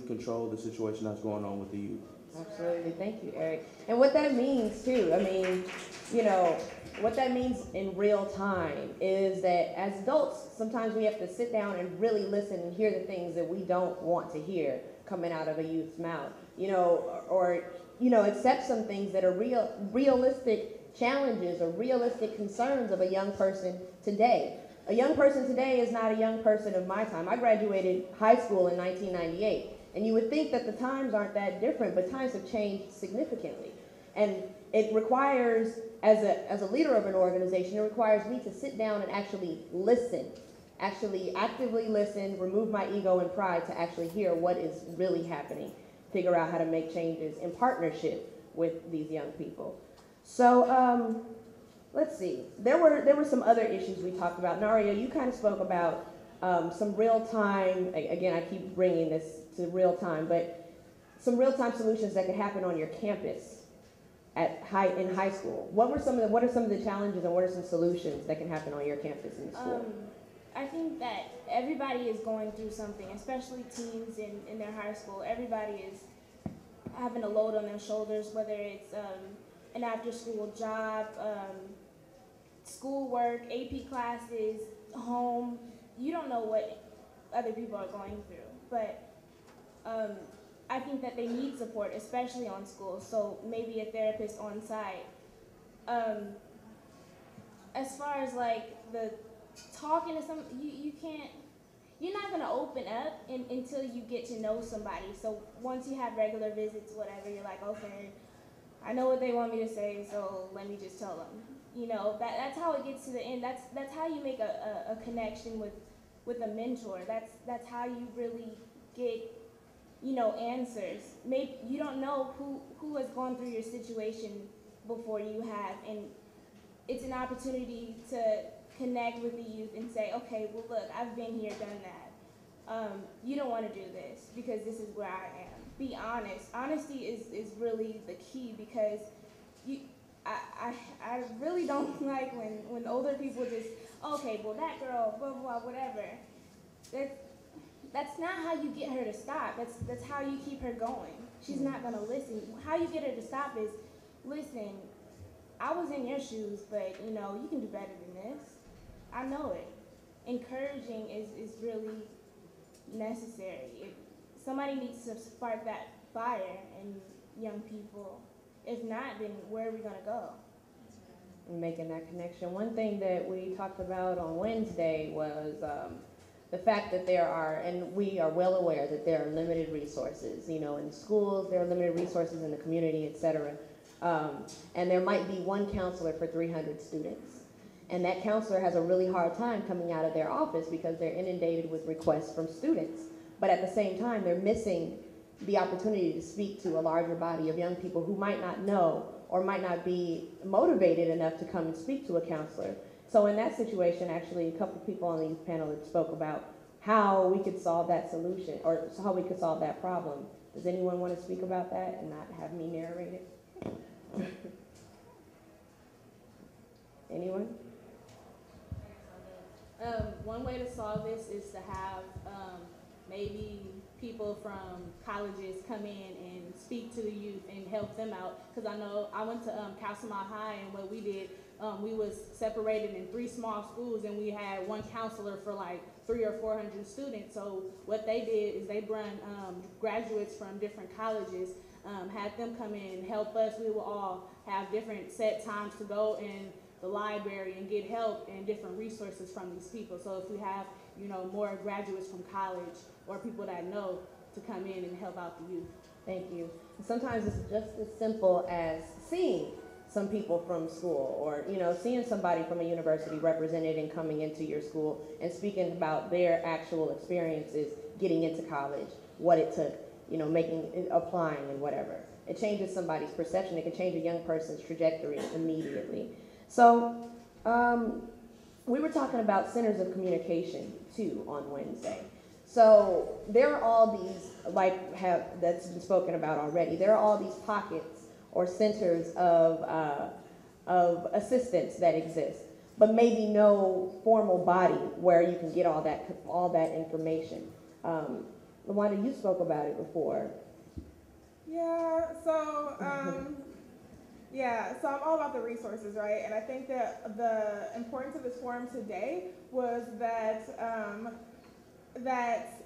control the situation that's going on with the youth. Absolutely. Thank you, Eric. And what that means, too, I mean, you know, what that means in real time is that as adults, sometimes we have to sit down and really listen and hear the things that we don't want to hear coming out of a youth's mouth, you know, or you know, accept some things that are realistic challenges or realistic concerns of a young person today. A young person today is not a young person of my time. I graduated high school in 1998. And you would think that the times aren't that different, but times have changed significantly. And it requires, as a leader of an organization, it requires me to sit down and actually listen, actually actively listen, remove my ego and pride to actually hear what is really happening, figure out how to make changes in partnership with these young people. So let's see. There were some other issues we talked about. Naria, you kind of spoke about some real-time, again, I keep bringing this to real-time, but some real-time solutions that could happen on your campus in high school. What are some of the challenges and what are some solutions that can happen on your campus in school? I think that everybody is going through something, especially teens in their high school. Everybody is having a load on their shoulders, whether it's an after-school job, schoolwork, AP classes, home. You don't know what other people are going through, but I think that they need support, especially on school, so maybe a therapist on site. As far as like the talking to some, you're not gonna open up until you get to know somebody. So once you have regular visits, whatever, you're like, okay, I know what they want me to say, so let me just tell them. You know, that's how it gets to the end. That's how you make a connection with a mentor. That's how you really get, you know, answers. Maybe you don't know who has gone through your situation before you have, and it's an opportunity to connect with the youth and say, okay, well look, I've been here, done that. You don't want to do this because this is where I am. Be honest. Honesty is really the key, because I really don't like when older people just, okay, well that girl, blah, blah, whatever. That's not how you get her to stop. That's how you keep her going. She's not gonna listen. How you get her to stop is, listen, I was in your shoes, but you know, you can do better than this. I know it. Encouraging is really necessary. Somebody needs to spark that fire in young people. If not, then where are we gonna go? Making that connection. One thing that we talked about on Wednesday was the fact that there are, and we are well aware that there are limited resources, you know, in schools, there are limited resources in the community, et cetera. And there might be one counselor for 300 students. And that counselor has a really hard time coming out of their office because they're inundated with requests from students. But at the same time, they're missing the opportunity to speak to a larger body of young people who might not know or might not be motivated enough to come and speak to a counselor. So in that situation, actually, a couple of people on the youth panel that spoke about how we could solve that solution, or how we could solve that problem. Does anyone want to speak about that and not have me narrate it? Anyone? One way to solve this is to have maybe people from colleges come in and speak to the youth and help them out. Because I know I went to Carson High, and what we did, we was separated in 3 small schools, and we had one counselor for like 300 or 400 students. So what they did is they brought graduates from different colleges, had them come in and help us. We will all have different set times to go in the library and get help and different resources from these people. So if we have, you know, more graduates from college or people that know to come in and help out the youth. Thank you. Sometimes it's just as simple as seeing some people from school, or you know, seeing somebody from a university represented and coming into your school and speaking about their actual experiences getting into college, what it took, you know, applying and whatever. It changes somebody's perception. It can change a young person's trajectory immediately. So we were talking about centers of communication too on Wednesday. So there are all these, that's been spoken about already, there are all these pockets or centers of assistance that exist, but maybe no formal body where you can get all that information. LaWanda, you spoke about it before. Yeah, so so I'm all about the resources, right? And I think that the importance of this forum today was that that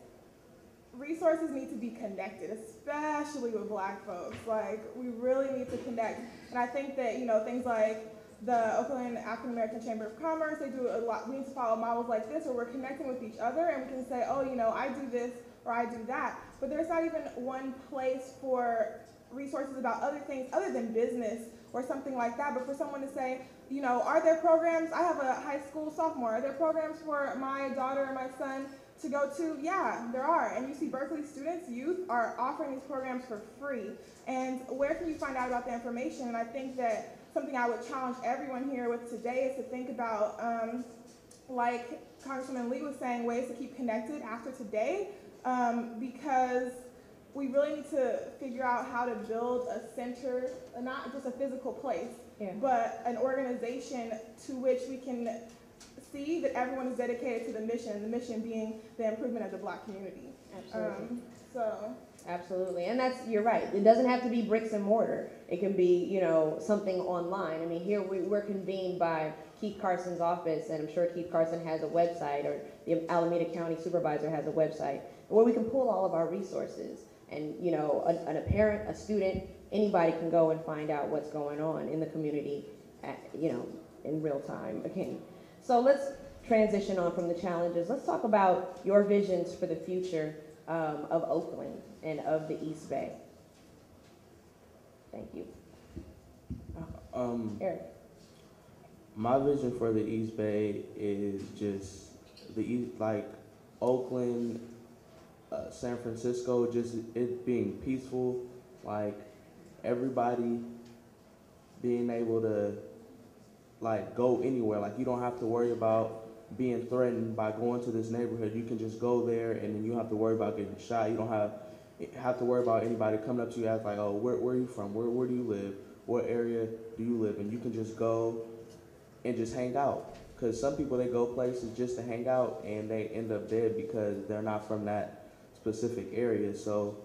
resources need to be connected, especially with Black folks. Like, we really need to connect. And I think that, things like the Oakland African American Chamber of Commerce, they do a lot. We need to follow models like this where we're connecting with each other and we can say, oh, I do this or I do that. But there's not even one place for resources about other things other than business or something like that. But for someone to say, are there programs? I have a high school sophomore. Are there programs for my daughter or my son to go to? Yeah, there are. And you see Berkeley students, youth, are offering these programs for free. And where can you find out about the information? And I think that something I would challenge everyone here with today is to think about, like Congresswoman Lee was saying, ways to keep connected after today, because we really need to figure out how to build a center, not just a physical place, but an organization to which we can see that everyone is dedicated to the mission being the improvement of the Black community. Absolutely. So. Absolutely, and you're right. It doesn't have to be bricks and mortar. It can be, something online. I mean, here we're convened by Keith Carson's office, and I'm sure Keith Carson has a website, or the Alameda County Supervisor has a website, where we can pull all of our resources. And, a parent, a student, anybody can go and find out what's going on in the community, in real time, again. So let's transition on from the challenges. Let's talk about your visions for the future of Oakland and of the East Bay. Thank you. Eric. My vision for the East Bay is just Oakland, San Francisco, just it being peaceful, like everybody being able to go anywhere. Like, you don't have to worry about being threatened by going to this neighborhood. You can just go there, and then you don't have to worry about getting shot. You don't have to worry about anybody coming up to you and like, oh, where are you from? Where do you live? What area do you live in? You can just go and just hang out. Because some people, they go places just to hang out, and they end up dead because they're not from that specific area. So,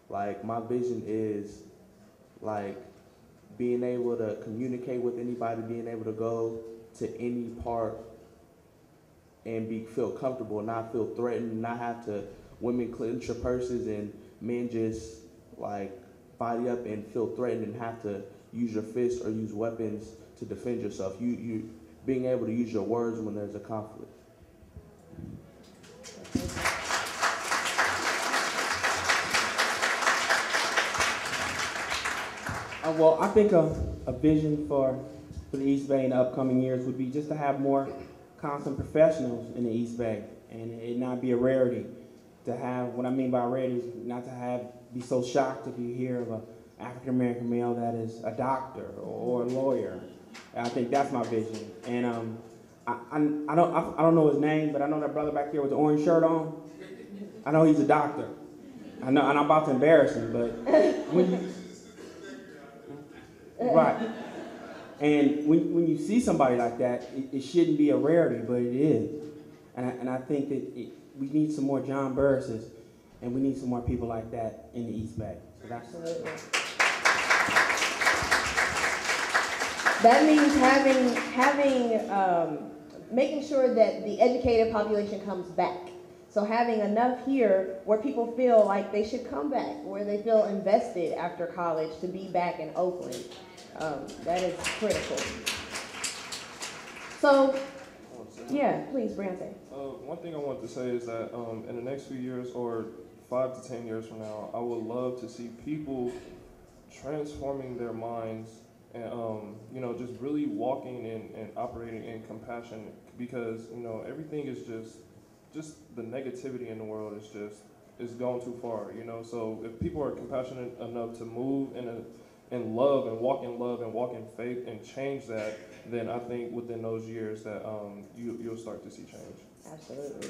my vision is, being able to communicate with anybody, being able to go to any part and feel comfortable, not feel threatened, not have to women clench your purses and men just body up and feel threatened and have to use your fists or use weapons to defend yourself. You being able to use your words when there's a conflict. Well, I think a vision for the East Bay in the upcoming years would be just to have more constant professionals in the East Bay, and it not be a rarity to have. What I mean by rarity is not to be so shocked if you hear of an African American male that is a doctor or a lawyer. I think that's my vision. And I don't know his name, but I know that brother back here with the orange shirt on. I know he's a doctor. I know, and I'm about to embarrass him, but when you right. And when you see somebody like that, it shouldn't be a rarity, but it is. And I think that we need some more John Burrises, and we need some more people like that in the East Bay. So that's absolutely. That means making sure that the educated population comes back. So having enough here where people feel like they should come back, where they feel invested after college to be back in Oakland. That is critical. So, yeah, please, Brante. One thing I want to say is that in the next few years, or 5 to 10 years from now, I would love to see people transforming their minds and just really walking and operating in compassion, because everything is just the negativity in the world is gone too far. So if people are compassionate enough to move in love and walk in faith and change that, then I think within those years that you'll start to see change. Absolutely.